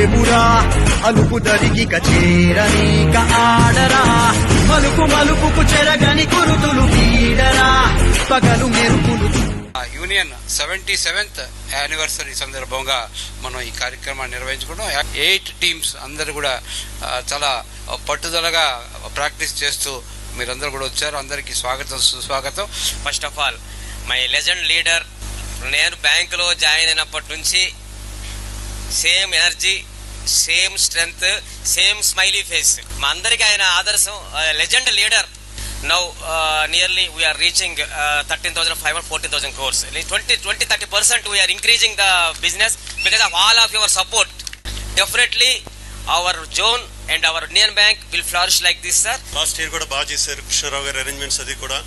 లేవురా అలుపు దరిగిక చేరనీక ఆడరా మలుపు మలుపుకు చెరగని కురుతులు వీడరా పగలు మెరుపులు. యూనియన్ 77th యానివర్సరీ సందర్భంగా మనం ఈ కార్యక్రమాన్ని నిర్వహించుకుంటాం. 8 టీమ్స్ అందరూ కూడా చాలా పట్టుదలగా ప్రాక్టీస్ చేస్తూ మీరందరూ కూడా వచ్చారు. అందరికీ స్వాగతం సుస్వాగతం. First of all my legend leader, నేను బ్యాంకులో జాయిన్ అయినప్పటి నుంచి same energy, same strength, same smiley face. మా అందరికీ ఆయన ఆదర్శం. Legend leader. Now nearly we are reaching 13,500 14,000 crores. 20-30% we are increasing the business because of all of your support. Definitely our zone and our Union Bank will flourish like this, sir. Last year కూడా బాగా చేశారు కృష్ణారావు గారి arrangements. అది కూడా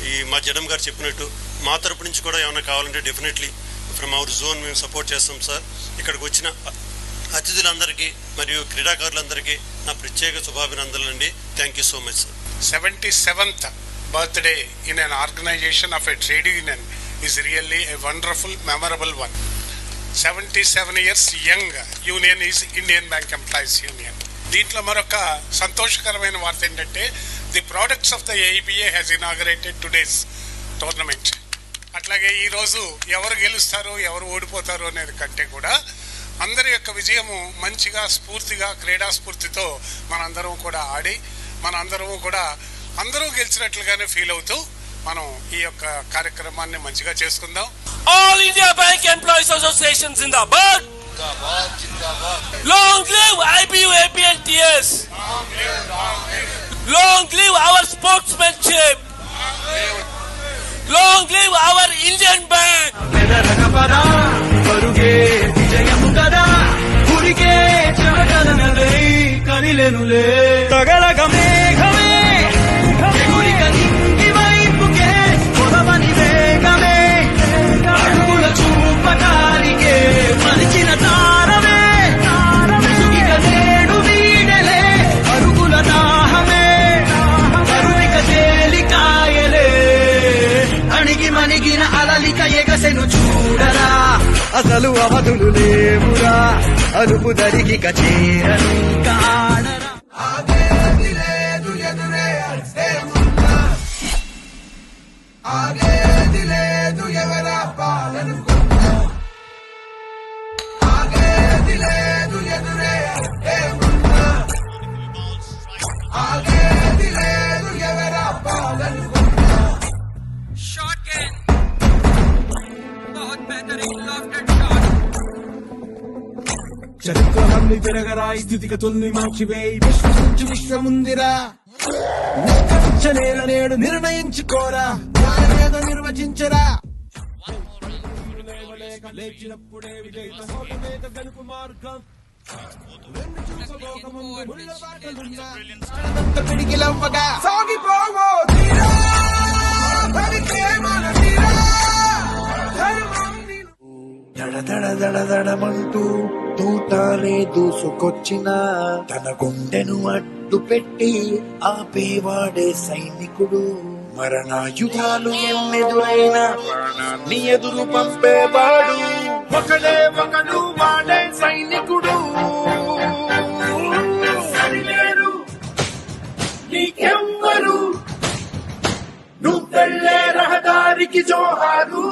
ఈ మా జడం గారు చెప్పినట్టు మా తరపు నుంచి కూడా ఏమైనా కావాలంటే డెఫినెట్లీ ఫ్రమ్ అవర్ జోన్ మేము సపోర్ట్ చేస్తాం సార్. ఇక్కడికి వచ్చిన అతిథులందరికీ మరియు క్రీడాకారులందరికీ నా ప్రత్యేక శుభాభినందనలు అండి. Thank you so much sir. 77th birthday in an organization of a trade union is really a wonderful, memorable one. 77 years young union is Indian Bank Employees Union. దీంట్లో మరొక సంతోషకరమైన వార్త ఏంటంటే the products of the AIBA has inaugurated today's tournament. అట్లాగే ఈరోజు ఎవరు గెలుస్తారు ఎవరు ఓడిపోతారు అనేది కంటే కూడా అందరి యొక్క విజయము మంచిగా స్ఫూర్తిగా క్రీడా స్ఫూర్తితో మనందరం కూడా ఆడి మనందరము కూడా అందరూ గెలిచినట్లుగానే ఫీల్ అవుతూ మనం ఈ యొక్క కార్యక్రమాన్ని మంచిగా చేసుకుందాం. All India bank employees association జిందాబాద్. Long live IBU APNTS. Long live our sportsmanship. Long live our Indian bank. కదిలెనులే తగలగ మేఘమే ఎగురిక నింగి వైపుకే కొలవని వేగమే అడుగుల చూపటానికే మలిచిన తారమే ముసుగిక నేడు వీడలే అరుగుల దాహమే కరుణిక తేలికాయలే అణిగి మణిగిన అలలిక ఎగసెను చూడరా అసలు అవధులు లేవురా అలుపు దరిగిక చేరను కాడరా. ఆగేది లేదు ఎవరా పాలనుకున్నా ఆగేది లేదు ఎదురే ఏమున్నా ఆగేది లేదు ఎవరా పాలనుకున్నా. Shot can बहुत बेहतरीन lofted shot. చరిత్రలన్నీ తిరగరా, స్థితిగతుల్ని మార్చివేయి, విశ్వసించి విశ్వముందిరా. నిష్కరించలేల నేడు నిర్ణయించుకోరా, న్యాయమేద నిర్వచించరా. లేచినప్పుడే విజయిత హోటమేక గెలుపు మార్గం. పిడికిలవ్వగా సాగిపోవో తీరా, భవికే మన తీరా. దడదడదడదడమంటూ తూటాలే దూసుకొచ్చిన తన గుండెను అడ్డు పెట్టి ఆపేవాడే సైనికుడు. మరణాయుధాలు ఎన్నెదురైనా ప్రాణాన్ని ఎదురు పంపేవాడు ఒకడే ఒకడు, వాడే సైనికుడు. సరిలేరు నీకెవ్వరు, నువ్వెళ్ళే రహదారికి జోహారు.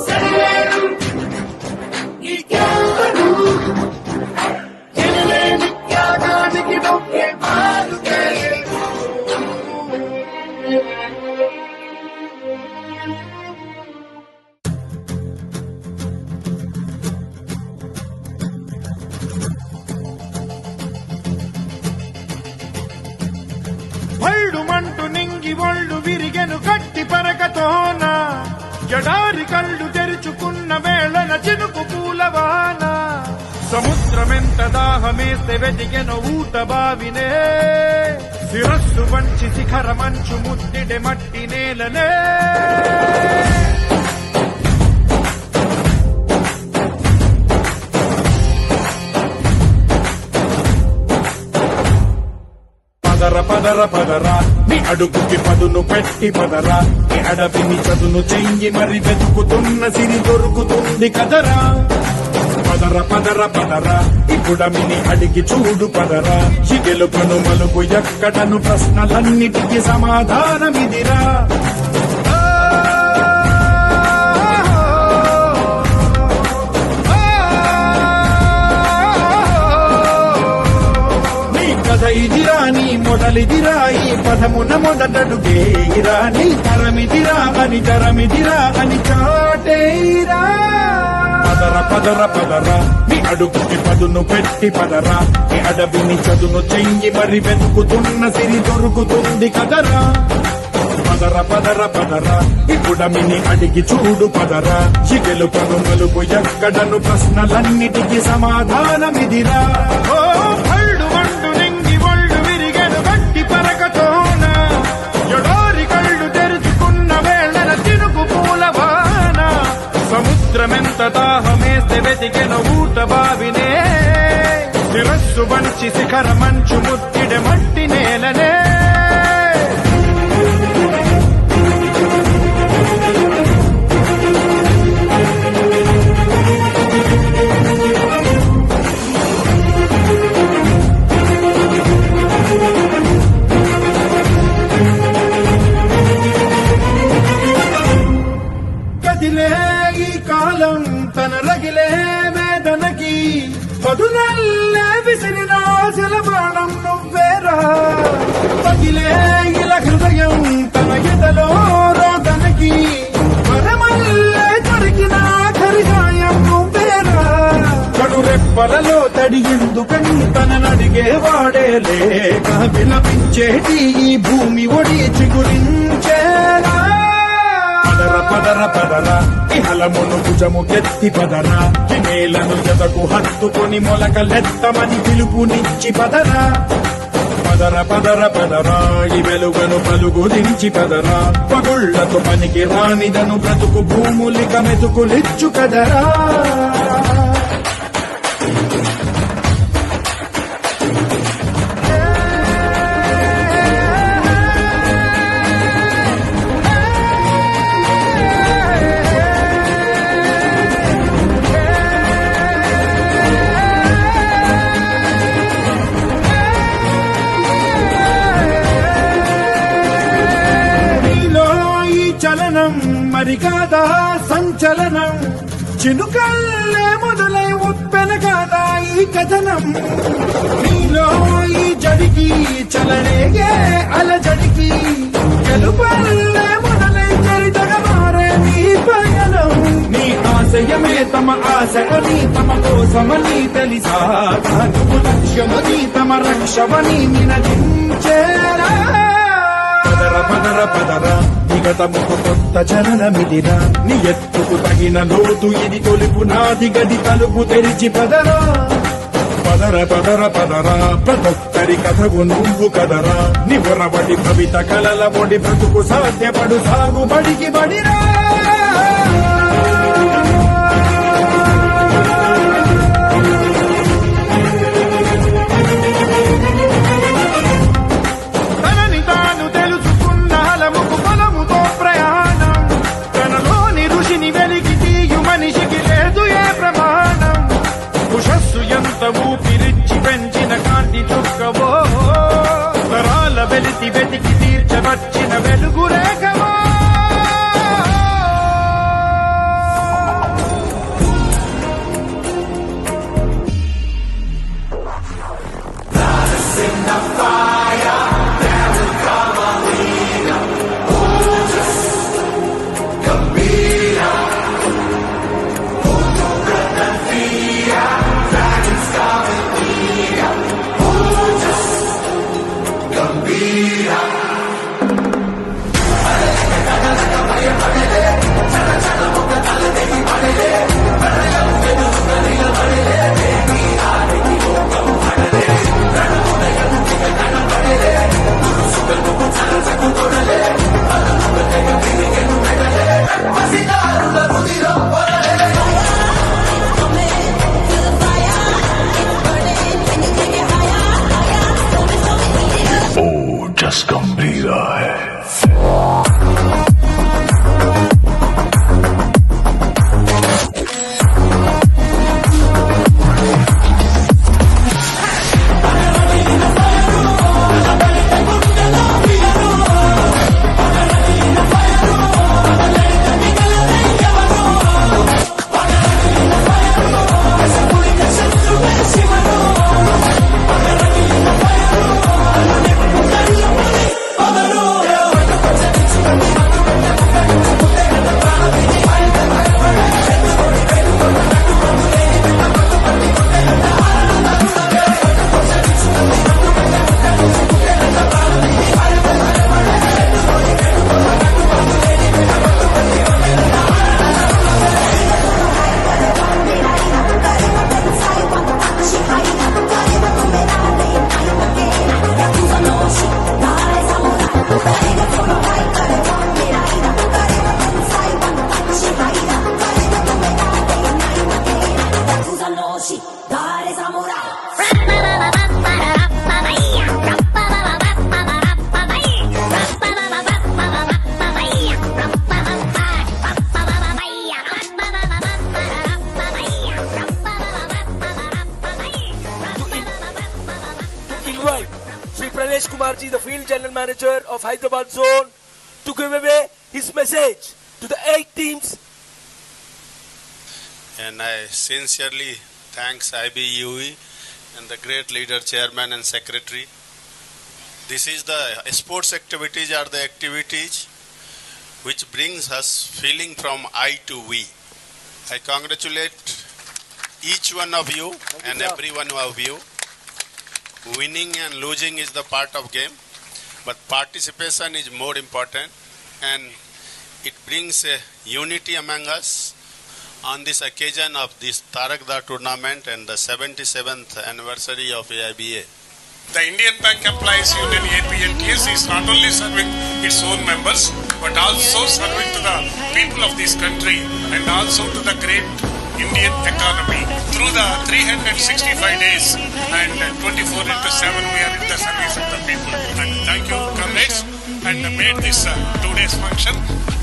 సరిలేరు నీకెవ్వరు, ఎనలేని త్యాగానికి నొక్కే మారుకే. భళ్ళుమంటూ నింగి ఒళ్ళు విరిగెను గట్టి పరకతోన, ఎడారి కళ్ళు తెరుచుకున్న వేళన చినుకు పూలవాన. సముద్రమెంత దాహమేస్తే వెతికెను ఊట బావినే, శిరస్సు వంచి శిఖర మంచు ముద్దిడే మట్టి నేలనే. పదర పదర పదరా, నీ అడుగుకి పదును పెట్టి పదరా. నీ అడవిని చదును చెయ్యి మరి వెతుకుతున్న సిరి దొరుకుతుంది కదరా. పదర పదర పదర ఇప్పుడమిని అడిగి చూడు పదరా గెలుపను మలుపు ఎక్కడను ప్రశ్నలన్నిటికీ సమాధానమిదిరా ఇదిరా నీ మొదలిదిరా ఈ పదమున మొదటడుగేరా నీ తరమిదిరా అని తరమిదిరా అని చాటేరా పదర పదర పదరా నీ అడుగుకి పదును పెట్టి పదరా నీ అడవిని చదును చెయ్యి మరి వెతుకుతున్న సిరి దొరుకుతుంది కదరా పదర పదర పదరా ఇప్పుడమిని అడిగి చూడు పదరా గెలుపను మలుపు ఎక్కడను ప్రశ్నలన్నిటికీ సమాధానమిదిరా ఓ భళ్ళు వండు నింగి ఒళ్ళు విరిగెను గట్టి పరకతోన ఎడారి కళ్ళు తెరుచుకున్న వేళన తినుగు పూలవాన సముద్రమెంత దాహమేస్తే వెతికెను ఊట బావినే శిరస్సు వంచి శిఖర మంచు ముత్తిడె మట్టి నేలనే కదిలే ఈ కాలం తన రగిలే వేదనకి పదునల్లే విసిరిన జలబాణం నువ్వేరా పగిలే ఇలా హృదయం తన ఎదలో రోదనకి వరమల్లే దొరికిన ఖరిగాయం నువ్వేరా కడు రెప్పలలో తడి ఎందుకని తననడిగేవాడే లేక విలపించేటి ఈ భూమి ఒడి చిగురించేరా పదర పదర పదర ఇహలమును భుజము కెత్తి పదరా నేలను జతకు హత్తుకొని మొలకలెత్తమని పిలుపునిచ్చి పదరా పదర పదర పదరా ఈ వెలుగను పలుగు దించి పదరా పగుళ్లతో పనికి రానిదను బ్రతుకు భూములిక మెతుకులిచ్చు కదరా చలనం మరి కాదా సంచలనం చినుకల్లే మొదలై ఉప్పెన కాదా ఈ కథనం నీలో ఈ జడికి చలనేగే అలజడికి గెలుపల్లే మొదలై చరితగా మారే నీ పయనం నీ ఆశయమే తమ ఆశ అని తమ కోసమని తెలిసా నువ్వు లక్ష్యమని తమ రక్షమని నినదించేరా పదర పదర పదర విగతముకు కొత్త జననమిదిరా నీ ఎత్తుకు తగిన లోతు ఇది తొలుపు నాది గది తలుపు తెరిచి పదరా పదర పదర పదరా ప్రతొక్కరి కథకు నువ్వు కదరా నివరబడి భవిత కలల పొడి బ్రతుకు సాధ్యపడు సాగుబడికి బడిరా ఊపిరిచ్చి పెంచిన కాంతి చుక్కవో తరాల వెలితి వెతికి తీర్చవచ్చిన వెలుగు రేఖవో invite Sri Pranesh Kumarji, the Field General Manager of Hyderabad Zone, to give away his message to the 8 teams. And I sincerely thanks IBUE and the great leader, chairman and secretary. This is the sports activities are the activities which brings us feeling from I to we. I congratulate each one of you and every one of you. Winning and losing is the part of game, but participation is more important, and it brings a unity among us on this occasion of this Tarakda tournament and the 77th anniversary of AIBA. The Indian Bank Employees Union APNTS is not only serving its own members but also serving to the people of this country and also to the great Indian economy. Through the 365 days and 24/7 we are in the service of the people. And thank you, comrades, and made this 2 days function,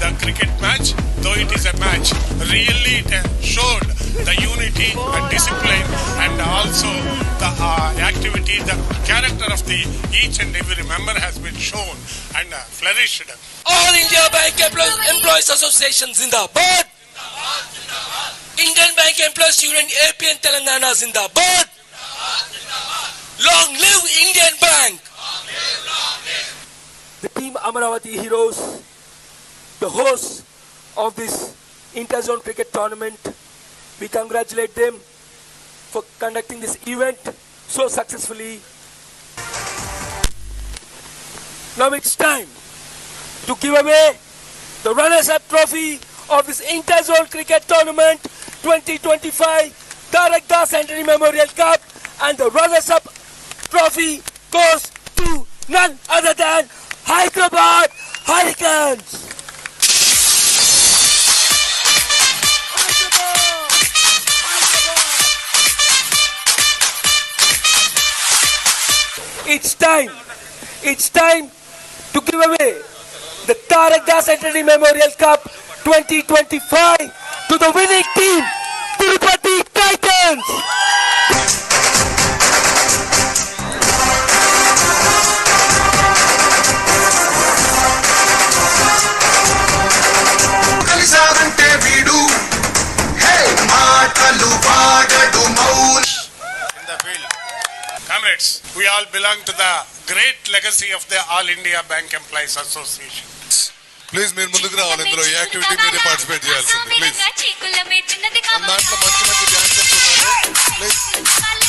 the cricket match, though it is a match, really it showed the unity and discipline and also the activity, the character of the each and every member has been shown and flourished. All India Bank Employees Association Zindabad. Indian Bank Employees Union APN Telangana Zindabad. Long live Indian Bank. The team Amaravati Heroes, the hosts of this interzone cricket tournament, we congratulate them for conducting this event so successfully. Now it's time to give away the runners-up trophy of this interzone cricket tournament 2025 Tarakda Centenary Memorial Cup, and the runners-up trophy goes to none other than Hyderabad Hurricanes. It's time to give away the Tarakda Centenary Memorial Cup 2025 to the winning team, Tirupati Titans. కలిసారంటే వీడు హే మాటలు వాడడు మౌన In the field. Comrades, we all belong to the great legacy of the All India Bank Employees Association. Please మీరు ముందుకు రావాలి. ఇందులో ఈ activity మీరే participate చేయాల్సింది ప్లీజ్. దాంట్లో మంచి మంచి డాన్సర్స్ ఉన్నారు ప్లీజ్.